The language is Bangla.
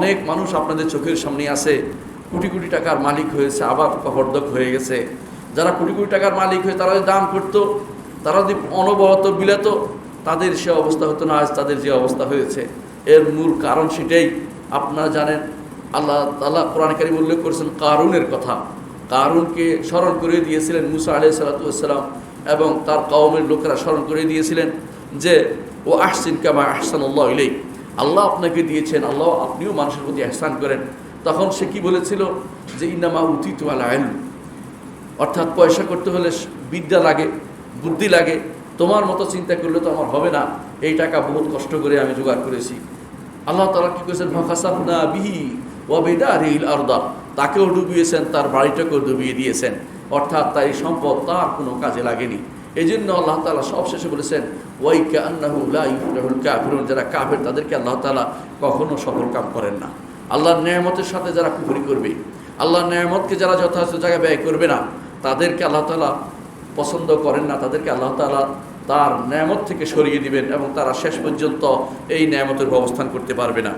অনেক মানুষ আপনাদের চোখের সামনে আছে, কোটি কোটি টাকার মালিক হয়েছে, আবার কবরদক হয়ে গেছে। যারা কোটি কোটি টাকার মালিক হয়ে তারা যদি দান করতো, তারা যদি অনবরত বিলাত, তাদের সে অবস্থা হতো না আজ তাদের যে অবস্থা হয়েছে। এর মূল কারণ সেটাই। আপনারা জানেন, আল্লাহ তাআলা কোরআনে কারীমে উল্লেখ করেছেন কারুনের কথা। কারুনকে স্মরণ করে দিয়েছিলেন মুসা আলাইহিস সালাতু ওয়াস সালাম, এবং তার কওমের লোকেরা স্মরণ করে দিয়েছিলেন যে ও আহসিন কামা আহসানাল্লাহু ইলাইক, আল্লাহ আপনাকে দিয়েছেন, আল্লাহ আপনিও মানুষের প্রতি ইহসান করেন। তখন সে কি বলেছিল যে ইন্নামা উতিতু আলা ইলম, অর্থাৎ পয়সা করতে হলে বিদ্যা লাগে, বুদ্ধি লাগে, তোমার মতো চিন্তা করলে তো আমার হবে না, এই টাকা বহুত কষ্ট করে আমি জোগাড় করেছি। আল্লাহ তাআলা কি করেছেন, ফাখাসাফনা বিহি ওয়া বিদারিল আরদা, তাকেও ডুবিয়েছেন, তার বাড়িটাকেও ডুবিয়ে দিয়েছেন। অর্থাৎ তার এই সম্পদ তার কোনো কাজে লাগেনি। এই জন্য আল্লাহ তাআলা সবশেষে বলেছেন ওয়াইকা আন্নাহু লা ইফলাহুল কাফিরুন, যারা কাফের তাদেরকে আল্লাহ তাআলা কখনো সফল কাম করেন না। আল্লাহর নেয়ামতের সাথে যারা কুফরি করবে, আল্লাহর নেয়ামতকে যারা যথাযথ জায়গায় ব্যয় করবে না, তাদেরকে আল্লাহ তাআলা পছন্দ করেন না। তাদেরকে আল্লাহ তাআলা তার নেয়ামত থেকে সরিয়ে দিবেন এবং তারা শেষ পর্যন্ত এই নেয়ামতের অবস্থান করতে পারবে না।